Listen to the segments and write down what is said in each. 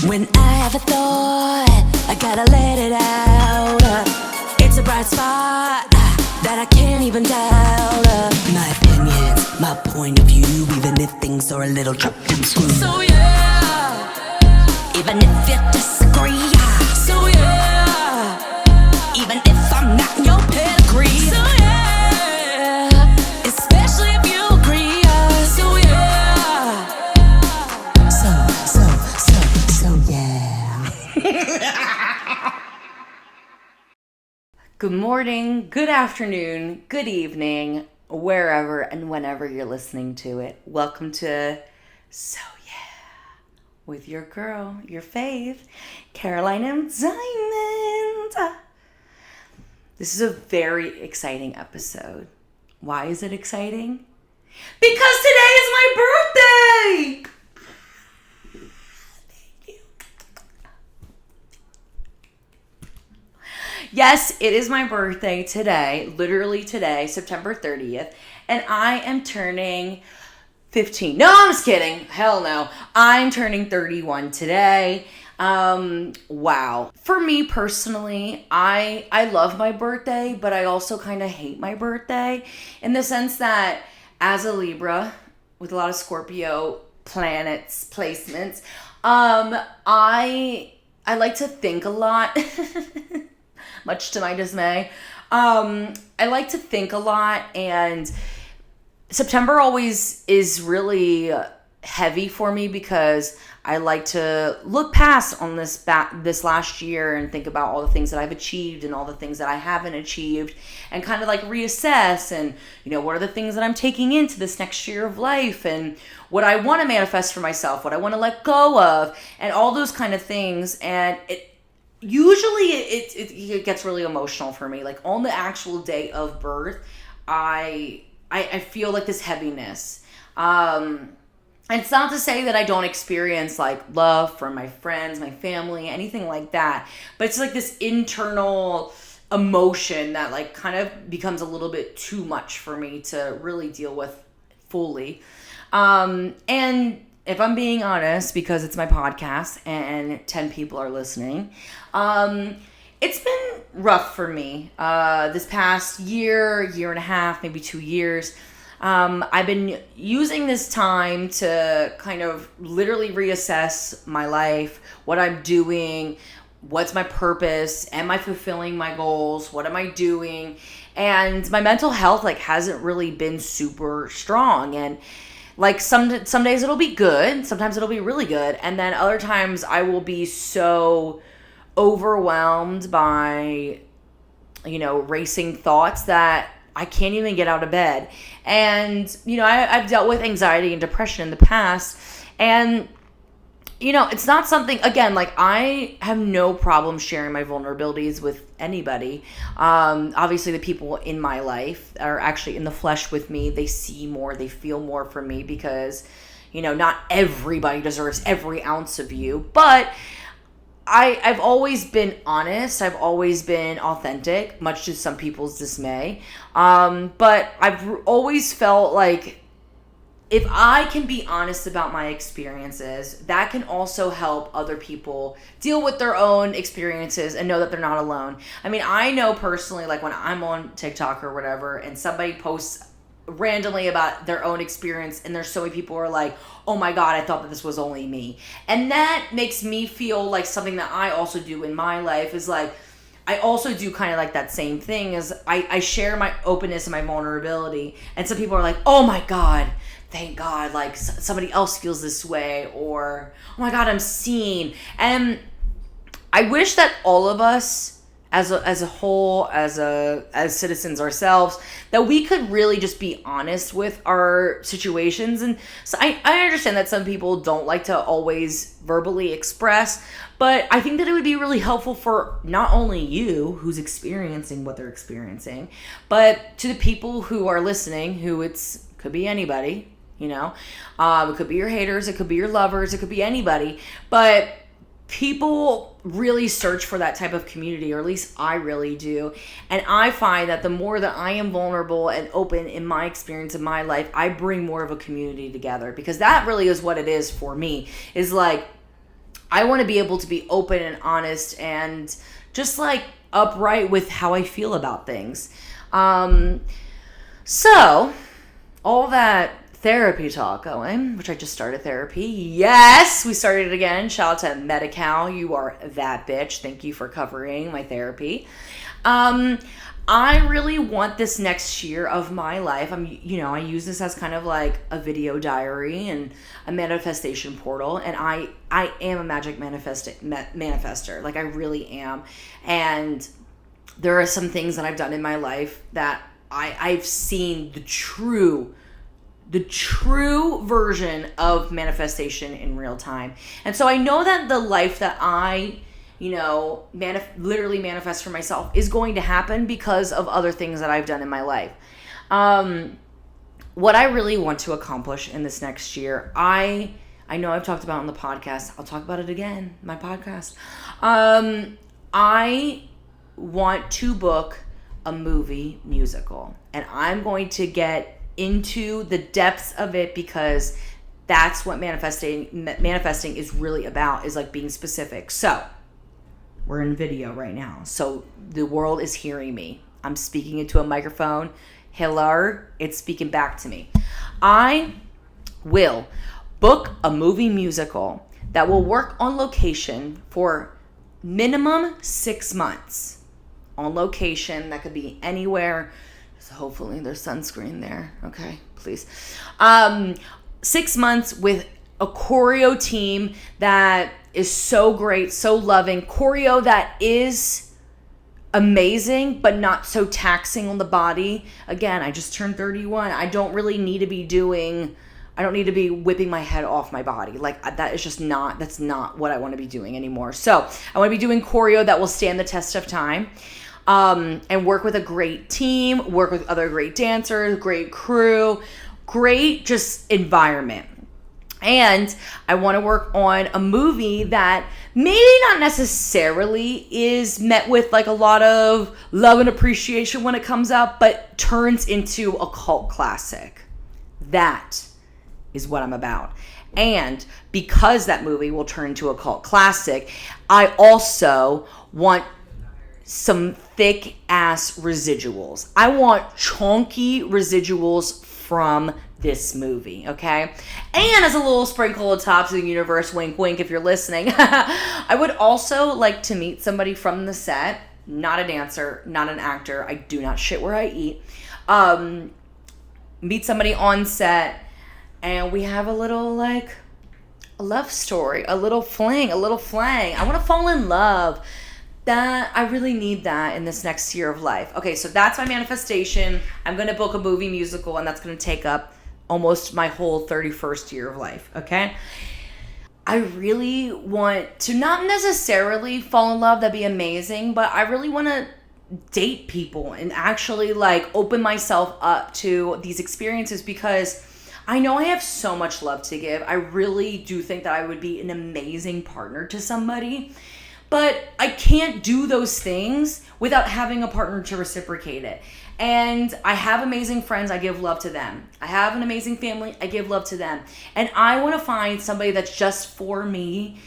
When I have a thought, I gotta let it out. It's a bright spot that I can't even doubt. My opinions, my point of view, even if things are a little chopped and screwed. So yeah, even if you disagree. So yeah, even if I'm not in your pedigree. So yeah, especially if you agree. So yeah, so yeah. Good morning, good afternoon, good evening, wherever and whenever you're listening to it. Welcome to So Yeah, with your girl, your fave, Caroline M. Diamond. This is a very exciting episode. Why is it exciting? Because today is my birthday! Yes, it is my birthday today, literally today, September 30th, and I am turning 15. No, I'm just kidding. Hell no. I'm turning 31 today. Wow. For me personally, I love my birthday, but I also kind of hate my birthday in the sense that as a Libra with a lot of Scorpio planets, placements, I like to think a lot. Much to my dismay. I like to think a lot, and September always is really heavy for me because I like to look past on this last year and think about all the things that I've achieved and all the things that I haven't achieved, and kind of like reassess and, what are the things that I'm taking into this next year of life and what I want to manifest for myself, what I want to let go of, and all those kind of things. And usually it gets really emotional for me. Like on the actual day of birth, I feel like this heaviness. And it's not to say that I don't experience like love from my friends, my family, anything like that. But it's like this internal emotion that like kind of becomes a little bit too much for me to really deal with fully. And if I'm being honest, because it's my podcast and 10 people are listening, it's been rough for me. This past year and a half, maybe 2 years, I've been using this time to kind of literally reassess my life, what I'm doing, what's my purpose, am I fulfilling my goals, what am I doing? And my mental health hasn't really been super strong, and some days it'll be good, sometimes it'll be really good, and then other times I will be so overwhelmed by, racing thoughts that I can't even get out of bed. And, I've dealt with anxiety and depression in the past, and, it's not something, again, I have no problem sharing my vulnerabilities with anybody. Obviously the people in my life are actually in the flesh with me. They see more, they feel more from me because, not everybody deserves every ounce of you, but I've always been honest. I've always been authentic, much to some people's dismay. But I've always felt like if I can be honest about my experiences, that can also help other people deal with their own experiences and know that they're not alone. I mean, I know personally, when I'm on TikTok or whatever, and somebody posts randomly about their own experience, and there's so many people who are like, oh my God, I thought that this was only me. And that makes me feel like something that I also do in my life is I also do kind of that same thing as I share my openness and my vulnerability. And some people are like, oh my God, thank God, somebody else feels this way, or, oh my God, I'm seen. And I wish that all of us, as a whole, as citizens ourselves, that we could really just be honest with our situations. And so I understand that some people don't like to always verbally express, but I think that it would be really helpful for not only you who's experiencing what they're experiencing, but to the people who are listening, could be anybody, it could be your haters, it could be your lovers, it could be anybody, but people really search for that type of community, or at least I really do. And I find that the more that I am vulnerable and open in my experience in my life, I bring more of a community together, because that really is what it is for me, is I want to be able to be open and honest and just like upright with how I feel about things. So all that therapy talk going, which I just started therapy. Yes, we started it again. Shout out to Medi-Cal. You are that bitch. Thank you for covering my therapy. I really want this next year of my life. I use this as kind of like a video diary and a manifestation portal. And I am a magic manifester. Like I really am. And there are some things that I've done in my life that I've seen the true version of manifestation in real time. And so I know that the life that I literally manifest for myself is going to happen because of other things that I've done in my life. What I really want to accomplish in this next year, I know I've talked about on the podcast. I'll talk about it again, my podcast. I want to book a movie musical, and I'm going to get into the depths of it because that's what manifesting is really about, is like being specific. So we're in video right now, so the world is hearing me. I'm speaking into a microphone. Hello, it's speaking back to me. I will book a movie musical that will work on location for minimum 6 months. On location, that could be anywhere. So hopefully there's sunscreen there. Okay, please. 6 months with a choreo team that is so great, so loving. Choreo that is amazing, but not so taxing on the body. Again, I just turned 31. I don't need to be whipping my head off my body. Like that's not what I want to be doing anymore. So I want to be doing choreo that will stand the test of time. And work with a great team, work with other great dancers, great crew, great just environment. And I want to work on a movie that maybe not necessarily is met with like a lot of love and appreciation when it comes out, but turns into a cult classic. That is what I'm about. And because that movie will turn into a cult classic, I also want some thick ass residuals. I want chunky residuals from this movie, okay? And as a little sprinkle of top to the universe, wink wink if you're listening, I would also like to meet somebody from the set, not a dancer, not an actor. I do not shit where I eat. Meet somebody on set and we have a little like a love story, a little fling. I want to fall in love. That I really need that in this next year of life. Okay, so that's my manifestation. I'm going to book a movie musical, and that's going to take up almost my whole 31st year of life, okay? I really want to not necessarily fall in love, that'd be amazing, but I really want to date people and actually like open myself up to these experiences because I know I have so much love to give. I really do think that I would be an amazing partner to somebody. But I can't do those things without having a partner to reciprocate it. And I have amazing friends, I give love to them. I have an amazing family, I give love to them. And I want to find somebody that's just for me,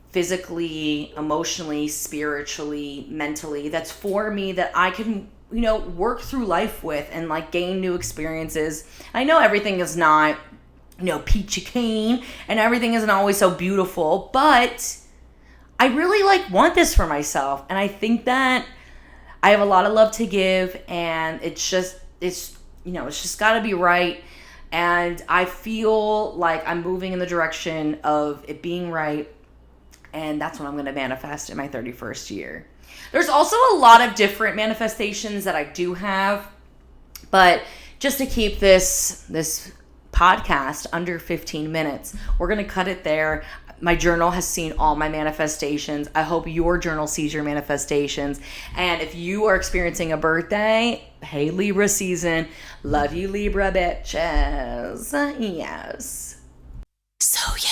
physically, emotionally, spiritually, mentally, that's for me that I can, work through life with and like gain new experiences. I know everything is not, peachy keen and everything isn't always so beautiful, but I really want this for myself, and I think that I have a lot of love to give, and it's just got to be right, and I feel like I'm moving in the direction of it being right, and that's what I'm going to manifest in my 31st year. There's also a lot of different manifestations that I do have, but just to keep this podcast under 15 minutes, we're going to cut it there. My journal has seen all my manifestations. I hope your journal sees your manifestations. And if you are experiencing a birthday, hey, Libra season. Love you, Libra bitches. Yes. So yeah.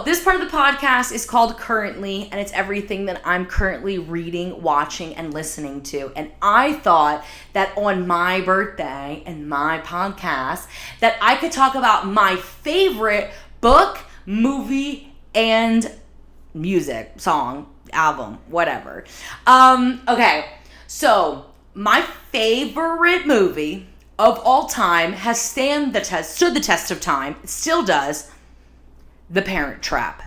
This part of the podcast is called Currently, and it's everything that I'm currently reading, watching, and listening to. And I thought that on my birthday and my podcast that I could talk about my favorite book, movie, and music, song, album, whatever. Okay, so my favorite movie of all time has stood the test of time. It still does. The Parent Trap.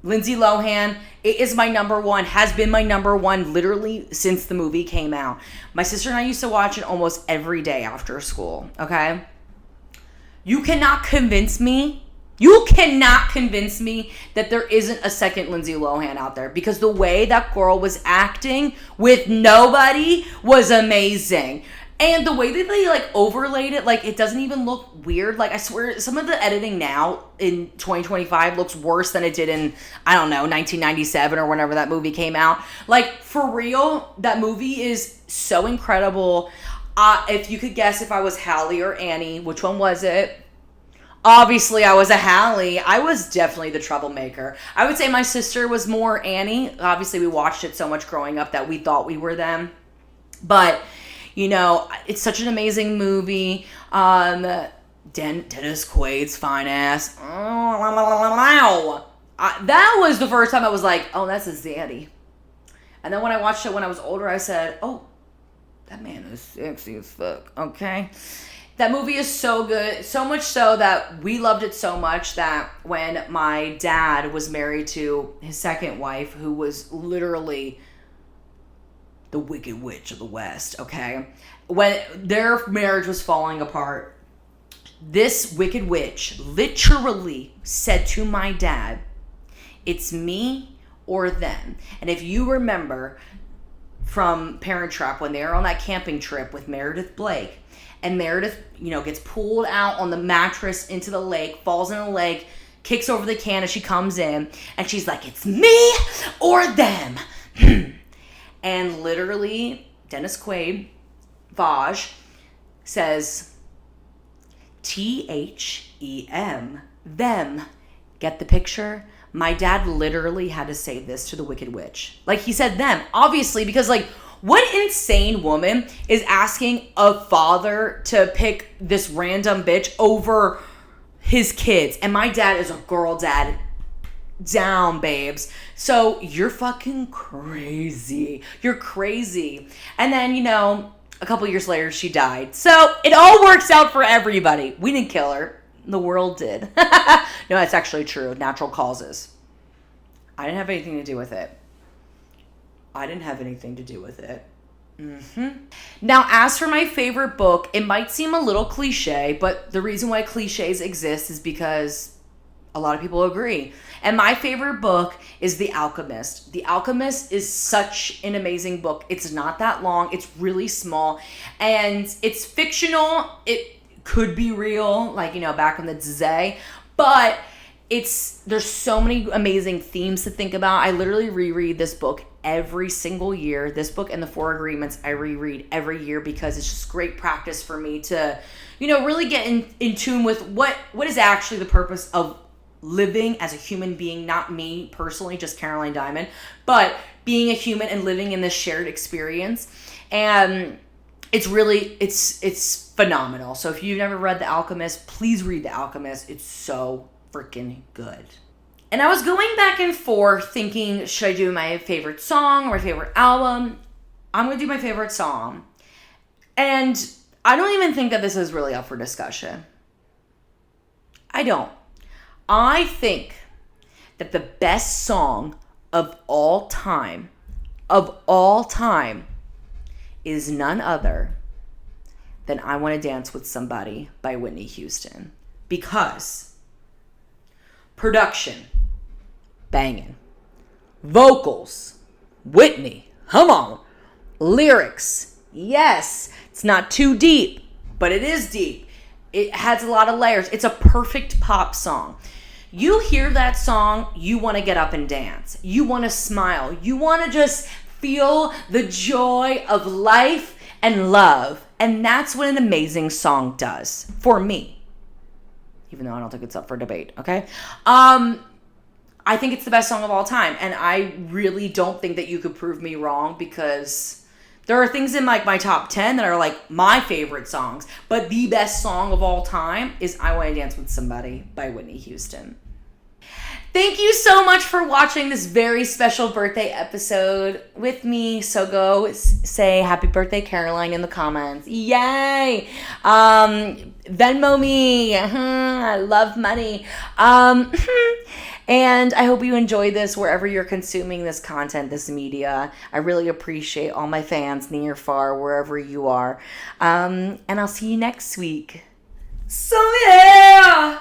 Lindsay Lohan, it is my number one, has been my number one literally since the movie came out. My sister and I used to watch it almost every day after school, okay? You cannot convince me that there isn't a second Lindsay Lohan out there, because the way that girl was acting with nobody was amazing. And the way that they like overlaid it, like it doesn't even look weird. Like I swear some of the editing now in 2025 looks worse than it did in, I don't know, 1997 or whenever that movie came out. Like for real, that movie is so incredible. If you could guess if I was Hallie or Annie, which one was it? Obviously, I was a Hallie. I was definitely the troublemaker. I would say my sister was more Annie. Obviously, we watched it so much growing up that we thought we were them. But, you know, it's such an amazing movie. Dennis Quaid's fine ass. That was the first time I was like, oh, that's his daddy. And then when I watched it when I was older, I said, oh, that man is sexy as fuck, okay? That movie is so good, so much so that we loved it so much that when my dad was married to his second wife, who was literally the Wicked Witch of the West, okay? When their marriage was falling apart, this Wicked Witch literally said to my dad, it's me or them. And if you remember from Parent Trap, when they were on that camping trip with Meredith Blake, and Meredith, you know, gets pulled out on the mattress into the lake, falls in the lake, kicks over the can as she comes in, and she's like, it's me or them. And literally, Dennis Quaid, Vaj, says, THEM, them. Get the picture? My dad literally had to say this to the Wicked Witch. Like, he said them, obviously, because, like, what insane woman is asking a father to pick this random bitch over his kids? And my dad is a girl dad. Down, babes. So you're fucking crazy. You're crazy. And then, you know, a couple years later, she died. So it all works out for everybody. We didn't kill her. The world did. No, that's actually true. Natural causes. I didn't have anything to do with it. Now, as for my favorite book, it might seem a little cliche, but the reason why cliches exist is because a lot of people agree. And my favorite book is The Alchemist. The Alchemist is such an amazing book. It's not that long. It's really small. And it's fictional. It could be real, like, you know, back in the day. But there's so many amazing themes to think about. I literally reread this book every single year. This book and The Four Agreements I reread every year because it's just great practice for me to, you know, really get in tune with what is actually the purpose of living as a human being. Not me personally, just Caroline Diamond, but being a human and living in this shared experience. And it's really, it's phenomenal. So if you've never read The Alchemist, please read The Alchemist. It's so freaking good. And I was going back and forth thinking, should I do my favorite song or my favorite album? I'm going to do my favorite song. And I don't even think that this is really up for discussion. I don't. I think that the best song of all time, is none other than I Want to Dance with Somebody by Whitney Houston. Because production, banging. Vocals, Whitney, come on. Lyrics, yes. It's not too deep, but it is deep. It has a lot of layers. It's a perfect pop song. You hear that song, you want to get up and dance. You want to smile. You want to just feel the joy of life and love. And that's what an amazing song does for me. Even though I don't think it's up for debate, okay? I think it's the best song of all time. And I really don't think that you could prove me wrong, because there are things in like my top 10 that are like my favorite songs. But the best song of all time is I Want to Dance with Somebody by Whitney Houston. Thank you so much for watching this very special birthday episode with me. So go say happy birthday, Caroline, in the comments. Yay! Venmo me. I love money. And I hope you enjoy this wherever you're consuming this content, this media. I really appreciate all my fans, near, far, wherever you are. And I'll see you next week. So yeah!